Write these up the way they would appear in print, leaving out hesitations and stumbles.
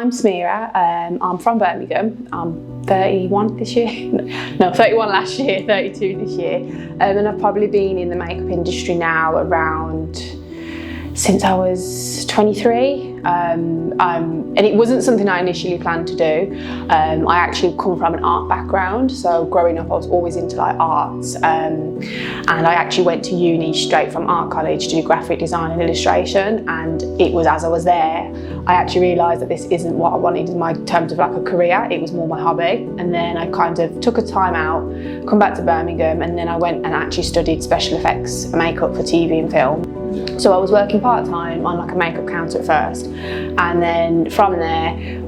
I'm Sameera. I'm from Birmingham. I'm 31 this year. No, 31 last year, 32 this year. And I've probably been in the makeup industry now since I was 23. And it wasn't something I initially planned to do. I actually come from an art background, so growing up I was always into like arts, and I actually went to uni straight from art college to do graphic design and illustration, and it was as I was there I actually realised that this isn't what I wanted in terms of like a career. It was more my hobby, and then I kind of took a time out, come back to Birmingham, and then I went and actually studied special effects makeup for TV and film. So I was working part-time on like a makeup counter at first, and then from there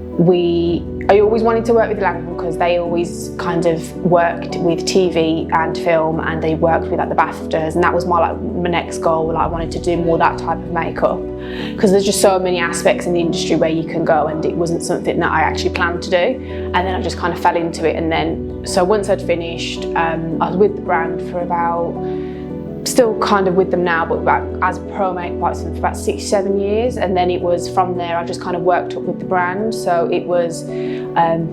I always wanted to work with Langdon because they always kind of worked with TV and film, and they worked with like the BAFTAs, and that was my next goal. Like, I wanted to do more that type of makeup because there's just so many aspects in the industry where you can go, and it wasn't something that I actually planned to do, and then I just kind of fell into it. And then so once I'd finished, I was with the brand for still kind of with them now, but as a pro makeup for about 6-7 years, and then it was from there I just kind of worked up with the brand. So it was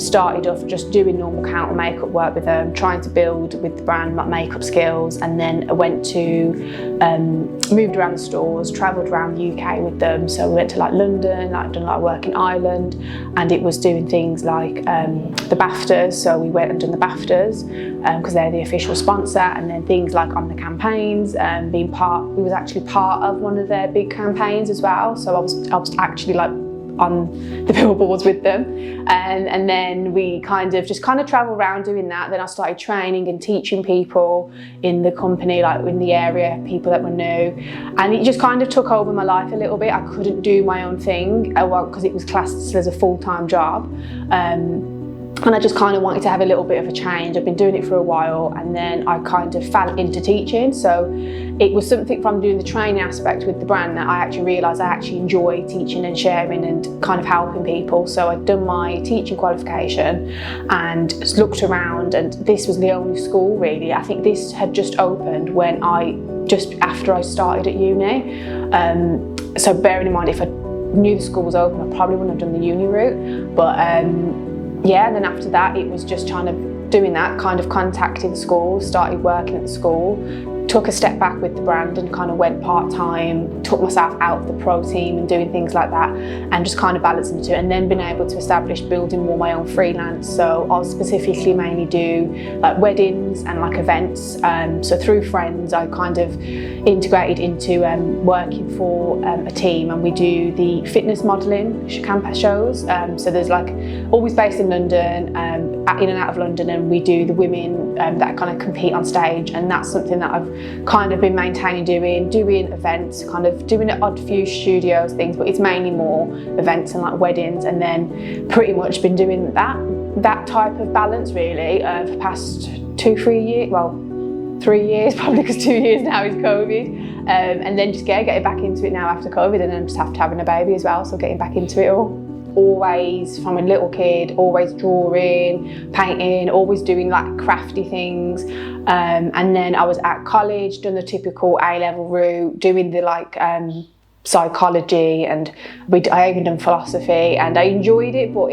started off just doing normal counter makeup work with them, trying to build with the brand my makeup skills, and then I went to moved around the stores, travelled around the UK with them. So we went to like London, like done like work in Ireland, and it was doing things like the BAFTAs. So we went and done the BAFTAs because they're the official sponsor, and then things like on the campaigns. We was actually part of one of their big campaigns as well, so I was actually like on the billboards with them, and then we kind of travel around doing that. Then I started training and teaching people in the company, like in the area, people that were new, and it just kind of took over my life a little bit. I couldn't do my own thing because it was classed as a full-time job. And I just kind of wanted to have a little bit of a change. I've been doing it for a while, and then I kind of fell into teaching. So it was something from doing the training aspect with the brand that I actually realised I actually enjoy teaching and sharing and kind of helping people. So I'd done my teaching qualification and looked around, and this was the only school really. I think this had just opened just after I started at uni. So bearing in mind, if I knew the school was open, I probably wouldn't have done the uni route. But yeah, and then after that it was just doing that, kind of contacting schools, started working at the school, took a step back with the brand and kind of went part-time, took myself out of the pro team and doing things like that, and just kind of balancing the two, and then been able to establish building more my own freelance. So I'll specifically mainly do like weddings and like events. So through friends I kind of integrated into working for a team, and we do the fitness modelling campaign shows. So there's like always based in London, in and out of London, and we do the women that kind of compete on stage, and that's something that I've kind of been maintaining doing events, kind of doing an odd few studios things, but it's mainly more events and like weddings, and then pretty much been doing that type of balance really for the past 2-3 years, well 3 years probably, because 2 years now is COVID, and then just getting back into it now after COVID, and then just after having a baby as well, so getting back into it all. Always from a little kid, always drawing, painting, always doing like crafty things, and then I was at college, done the typical A-level route, doing the like psychology, and I even done philosophy, and I enjoyed it, but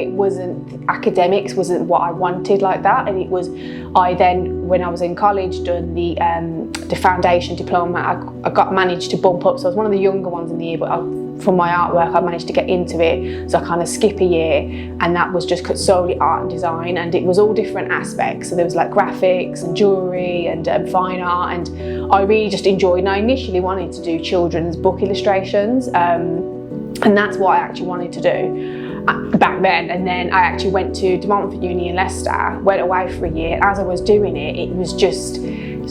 academics wasn't what I wanted like that. And I then, when I was in college, done the foundation diploma. I managed to bump up, so I was one of the younger ones in the year, but from my artwork I managed to get into it, so I kind of skip a year, and that was just solely art and design, and it was all different aspects. So there was like graphics and jewellery and fine art, and I really just enjoyed, and I initially wanted to do children's book illustrations, and that's what I actually wanted to do back then. And then I actually went to De Montfort Uni in Leicester, went away for a year. As I was doing it, it was just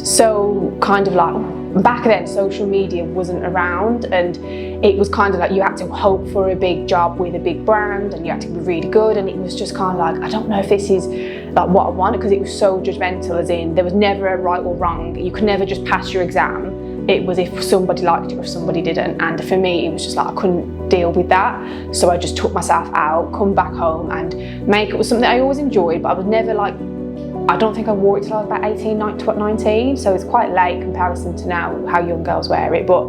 so kind of like, back then social media wasn't around, and it was kind of like you had to hope for a big job with a big brand, and you had to be really good, and it was just kind of like, I don't know if this is like what I want, because it was so judgmental, as in there was never a right or wrong. You could never just pass your exam. It was if somebody liked it or if somebody didn't, and for me it was just like I couldn't deal with that. So I just took myself out, come back home, and makeup was something I always enjoyed, but I was never like, I don't think I wore it till I was about 18, 19, so it's quite late in comparison to now how young girls wear it. But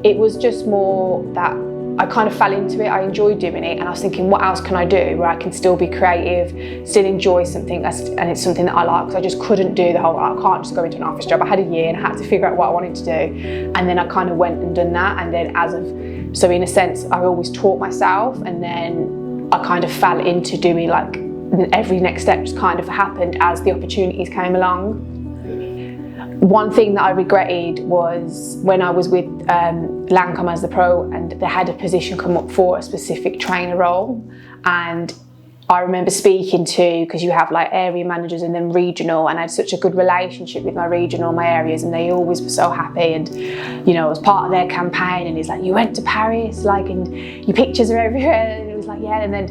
it was just more that I kind of fell into it. I enjoyed doing it, and I was thinking, what else can I do where I can still be creative, still enjoy something, and it's something that I like, because I just couldn't do the whole, I can't just go into an office job. I had a year and I had to figure out what I wanted to do, and then I kind of went and done that, and then so in a sense, I always taught myself, and then I kind of fell into doing like, every next step just kind of happened as the opportunities came along. One thing that I regretted was when I was with Lancome as the pro, and they had a position come up for a specific trainer role, and I remember speaking to, because you have like area managers and then regional, and I had such a good relationship with my regional, my areas, and they always were so happy, and you know, I was part of their campaign, and it's like, you went to Paris, like, and your pictures are everywhere, and it was like, yeah, and then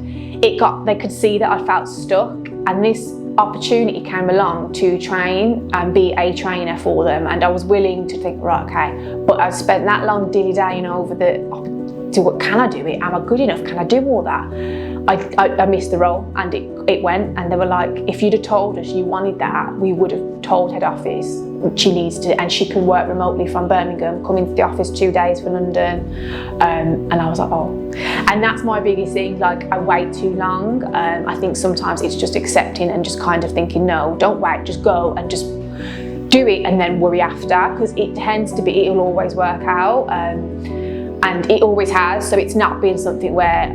they could see that I felt stuck, and this opportunity came along to train and be a trainer for them, and I was willing to think, right, okay, but I've spent that long dilly-dallying over can I do it? Am I good enough? Can I do all that? I missed the role, and it went, and they were like, if you'd have told us you wanted that, we would have told head office she needs to, and she can work remotely from Birmingham, come into the office 2 days for London, and I was like, oh. And that's my biggest thing, like, I wait too long. I think sometimes it's just accepting and just kind of thinking, no, don't wait, just go and just do it, and then worry after, because it tends to be, it'll always work out, and it always has. So it's not been something where,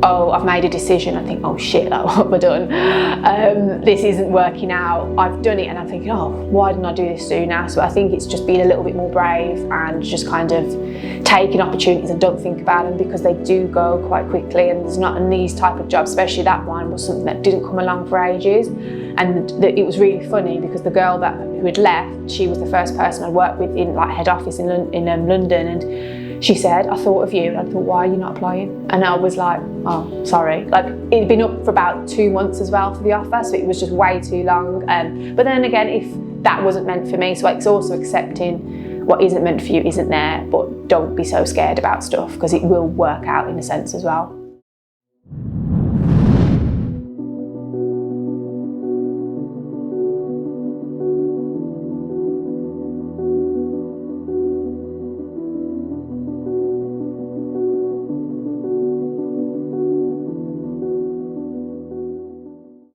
oh, I've made a decision, I think, oh shit, like, what have I done? This isn't working out. I've done it, and I'm thinking, oh, why didn't I do this sooner? So I think it's just being a little bit more brave and just kind of taking opportunities and don't think about them, because they do go quite quickly, and there's not in these type of jobs, especially that one was something that didn't come along for ages. And it was really funny, because the girl who had left, she was the first person I worked with in like head office in London, and she said, I thought of you, and I thought, why are you not applying? And I was like, oh, sorry. Like, it'd been up for about 2 months as well for the offer, so it was just way too long. But then again, if that wasn't meant for me, so it's also accepting what isn't meant for you isn't there, but don't be so scared about stuff, because it will work out in a sense as well.